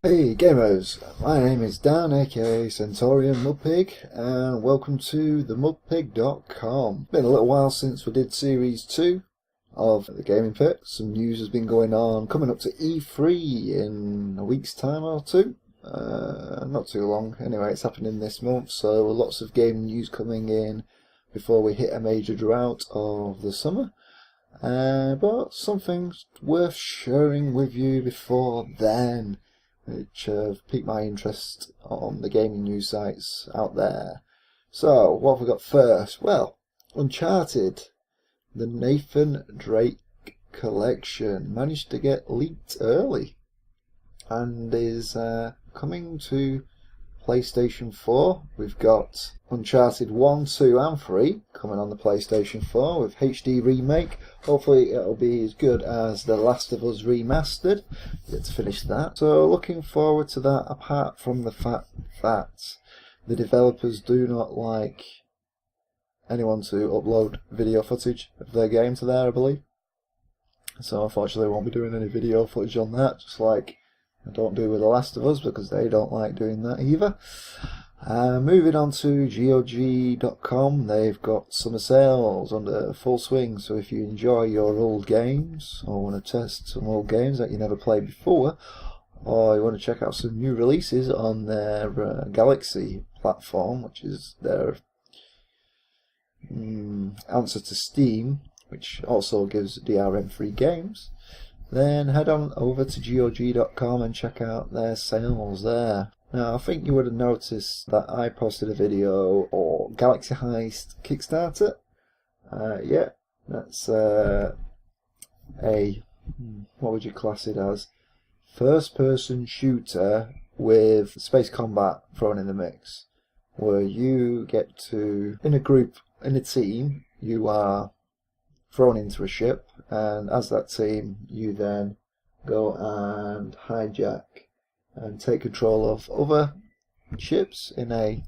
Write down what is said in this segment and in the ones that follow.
Hey gamers, my name is Dan aka centaurianmudpig and welcome to themudpig.com. Been a little while since we did series 2 of the Gaming Pit. Some news has been going on, coming up to E3 in a week's time or two. Not too long, anyway, it's happening this month, so lots of gaming news coming in before we hit a major drought of the summer. But something worth sharing with you before then, which have piqued my interest on the gaming news sites out there. So, what have we got first? Well, Uncharted, the Nathan Drake collection, managed to get leaked early and is coming to PlayStation 4. We've got Uncharted 1, 2 and 3 coming on the PlayStation 4 with HD remake. Hopefully it'll be as good as The Last of Us Remastered. Get to finish that. So looking forward to that, apart from the fact that the developers do not like anyone to upload video footage of their game to there, I believe. So unfortunately I won't be doing any video footage on that, just like I don't do with The Last of Us, because they don't like doing that either. Moving on to GOG.com, they've got summer sales under full swing, so if you enjoy your old games, or want to test some old games that you never played before, or you want to check out some new releases on their Galaxy platform, which is their answer to Steam, which also gives DRM-free games, then head on over to GOG.com and check out their sales there. Now, I think you would have noticed that I posted a video on Galaxy Heist Kickstarter. Yeah, that's what would you class it as? First-person shooter with space combat thrown in the mix, where you get to, in a group, in a team, you are thrown into a ship, and as that team you then go and hijack and take control of other ships in a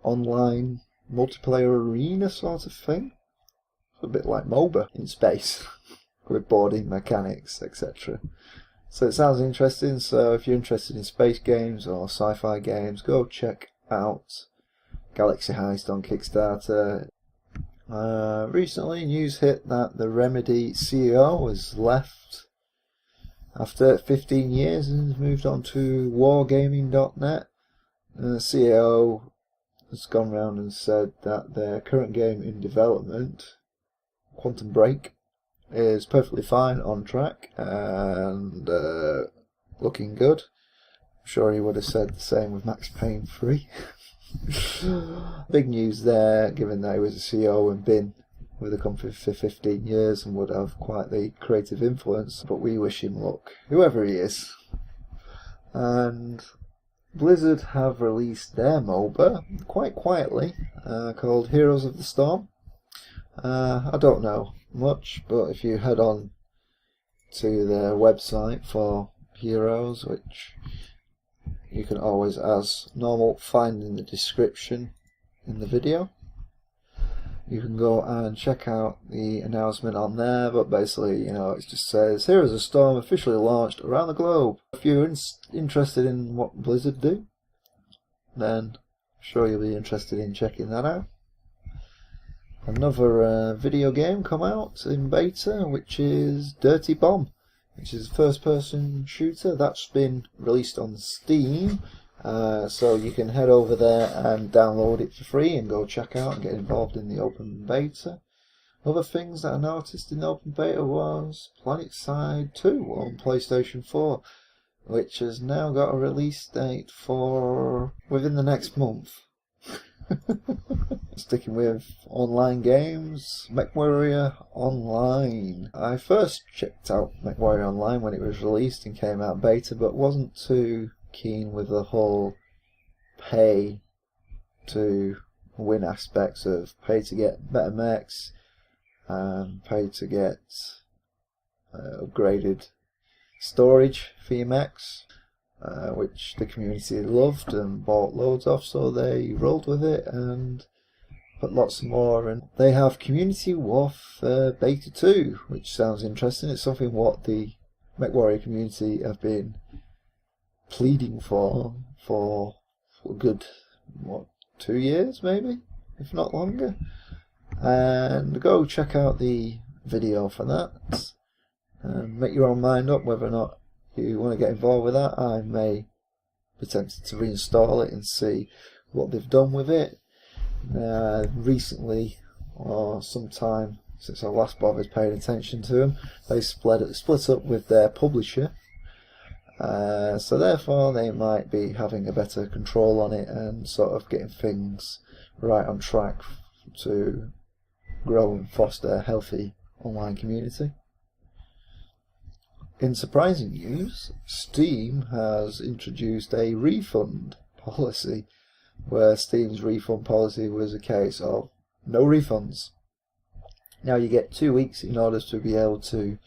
online multiplayer arena sort of thing. It's a bit like MOBA in space with boarding mechanics, etc. So it sounds interesting, so if you're interested in space games or sci-fi games, go check out Galaxy Heist on Kickstarter. Recently news hit that the Remedy CEO has left after 15 years and has moved on to wargaming.net. The CEO has gone round and said that their current game in development, Quantum Break, is perfectly fine, on track and looking good. I'm sure he would have said the same with Max Payne 3. Big news there, given that he was a CEO and been with the company for 15 years and would have quite the creative influence, but we wish him luck, whoever he is. And Blizzard have released their MOBA, quite quietly, called Heroes of the Storm. I don't know much, but if you head on to their website for Heroes, which you can always, as normal, find in the description in the video, you can go and check out the announcement on there. But basically, you know, it just says Heroes of the Storm officially launched around the globe. If you're interested in what Blizzard do, then I'm sure you'll be interested in checking that out. Another video game come out in beta, which is Dirty Bomb, which is a first-person shooter that's been released on Steam. So you can head over there and download it for free and go check out and get involved in the open beta. Other things that I noticed in the open beta was PlanetSide 2 on PlayStation 4, which has now got a release date for within the next month. Sticking with online games, Mechwarrior Online. I first checked out Mechwarrior Online when it was released and came out beta, but wasn't too keen with the whole pay to win aspects of pay to get better mechs and pay to get upgraded storage for your mechs, which the community loved and bought loads of, so they rolled with it and put lots more. And they have Community Warfare Beta 2, which sounds interesting. It's something what the Mechwarrior community have been pleading for a good, what, 2 years maybe, if not longer. And go check out the video for that and make your own mind up whether or not you want to get involved with that. I may be tempted to reinstall it and see what they've done with it. Recently, or sometime since I last bothered paying attention to them, they split up with their publisher, so therefore they might be having a better control on it and sort of getting things right on track to grow and foster a healthy online community. In surprising news, Steam has introduced a refund policy, where Steam's refund policy was a case of no refunds. Now you get 2 weeks in order to be able to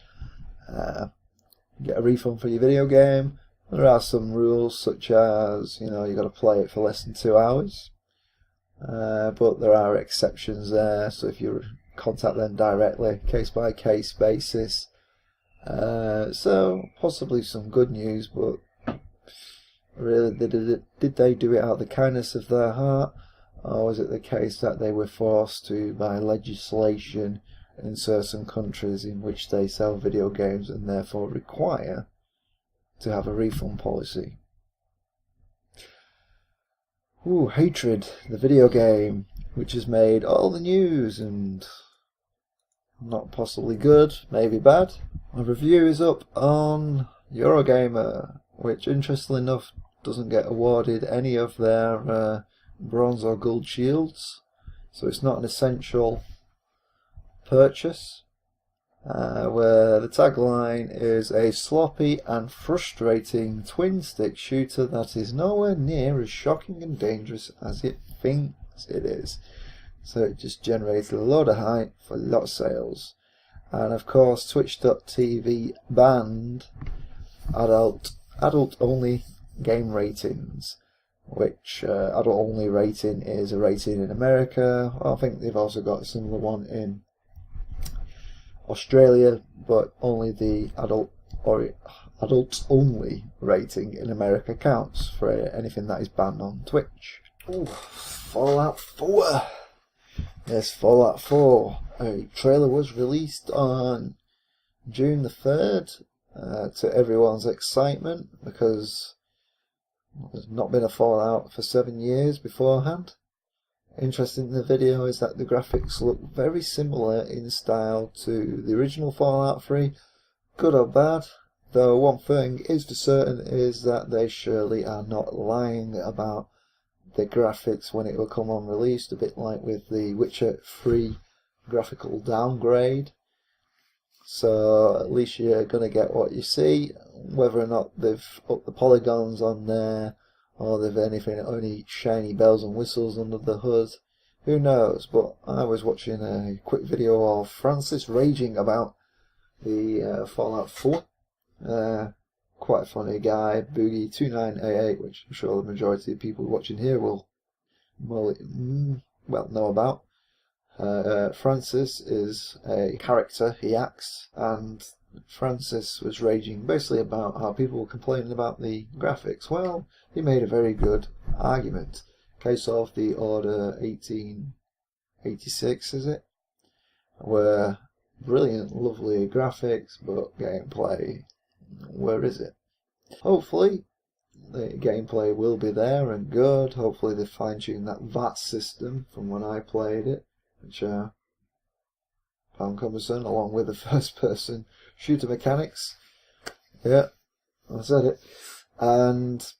get a refund for your video game. There are some rules, such as, you got to play it for less than 2 hours. But there are exceptions there, so if you contact them directly, case by case basis. So possibly some good news, but really, did they do it out of the kindness of their heart, or was it the case that they were forced to by legislation in certain countries in which they sell video games and therefore require to have a refund policy? Ooh, Hatred, the video game, which has made all the news and not possibly good, maybe bad. My review is up on Eurogamer, which interestingly enough doesn't get awarded any of their bronze or gold shields, so it's not an essential purchase. Where the tagline is a sloppy and frustrating twin-stick shooter that is nowhere near as shocking and dangerous as it thinks it is. So it just generates a lot of hype for a lot of sales. And of course, Twitch.tv banned adult-only game ratings, which adult-only rating is a rating in America. I think they've also got a similar one in Australia, but only the adult-only rating in America counts for anything that is banned on Twitch. Ooh, Fallout 4. Yes, Fallout 4. A trailer was released on June the 3rd, to everyone's excitement, because there's not been a Fallout for 7 years beforehand. Interesting in the video is that the graphics look very similar in style to the original Fallout 3, good or bad, though one thing is for certain is that they surely are not lying about the graphics when it will come on released, a bit like with the Witcher 3 graphical downgrade. So at least you're going to get what you see. Whether or not they've upped the polygons on there, or they've any shiny bells and whistles under the hood, who knows. But I was watching a quick video of Francis raging about the Fallout 4. Quite a funny guy, Boogie2988, which I'm sure the majority of people watching here will know about. Francis is a character, he acts, and Francis was raging basically about how people were complaining about the graphics. Well, he made a very good argument. Case of the Order 1886, is it? Where brilliant, lovely graphics, but gameplay, where is it? Hopefully the gameplay will be there and good. Hopefully they fine-tune that VAT system from when I played it, which found cumbersome, along with the first-person shooter mechanics. Yeah, I said it. And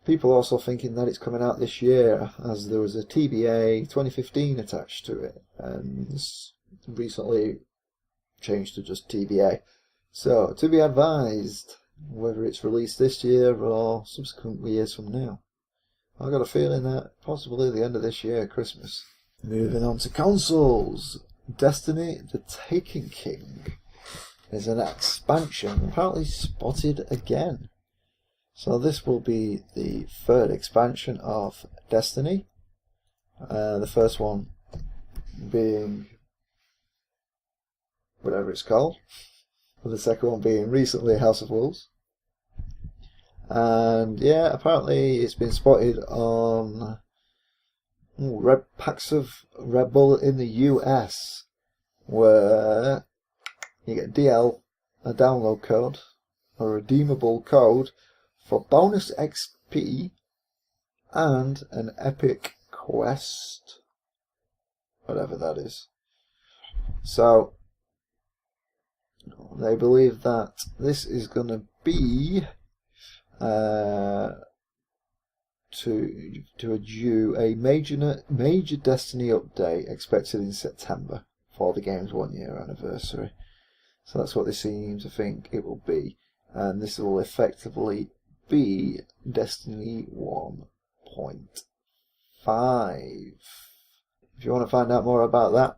people also thinking that it's coming out this year, as there was a TBA 2015 attached to it, and it's recently changed to just TBA. So, to be advised whether it's released this year or subsequent years from now. I've got a feeling that possibly the end of this year, Christmas. Moving on to consoles. Destiny the Taken King is an expansion apparently spotted again. So this will be the third expansion of Destiny. The first one being whatever it's called. And the second one being recently House of Wolves. And yeah, apparently it's been spotted on red packs of Red Bull in the US, where you get a download code, a redeemable code for bonus XP and an epic quest, whatever that is. So they believe that this is going to be due a major Destiny update expected in September for the game's 1 year anniversary. So that's what they seem to think it will be, and this will effectively be Destiny 1.5. If you want to find out more about that,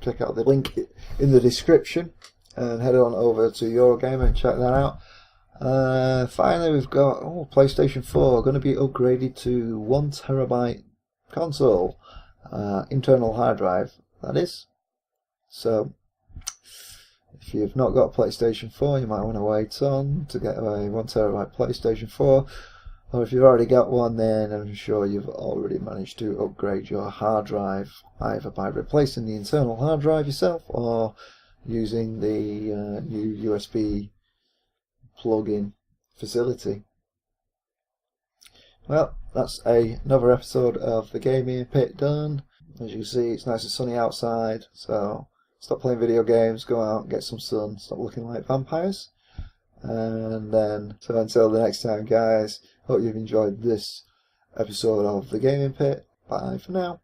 check out the link in the description and head on over to Eurogamer and check that out. Finally, we've got PlayStation 4 going to be upgraded to 1 terabyte console, internal hard drive, that is. So if you've not got a PlayStation 4, you might want to wait on to get a 1 terabyte PlayStation 4. Or if you've already got one, then I'm sure you've already managed to upgrade your hard drive, either by replacing the internal hard drive yourself or using the new USB plug-in facility. Well, that's another episode of the Gaming Pit done. As you can see, it's nice and sunny outside, so stop playing video games, go out and get some sun, stop looking like vampires. And then, so until the next time, guys, hope you've enjoyed this episode of the Gaming Pit. Bye for now.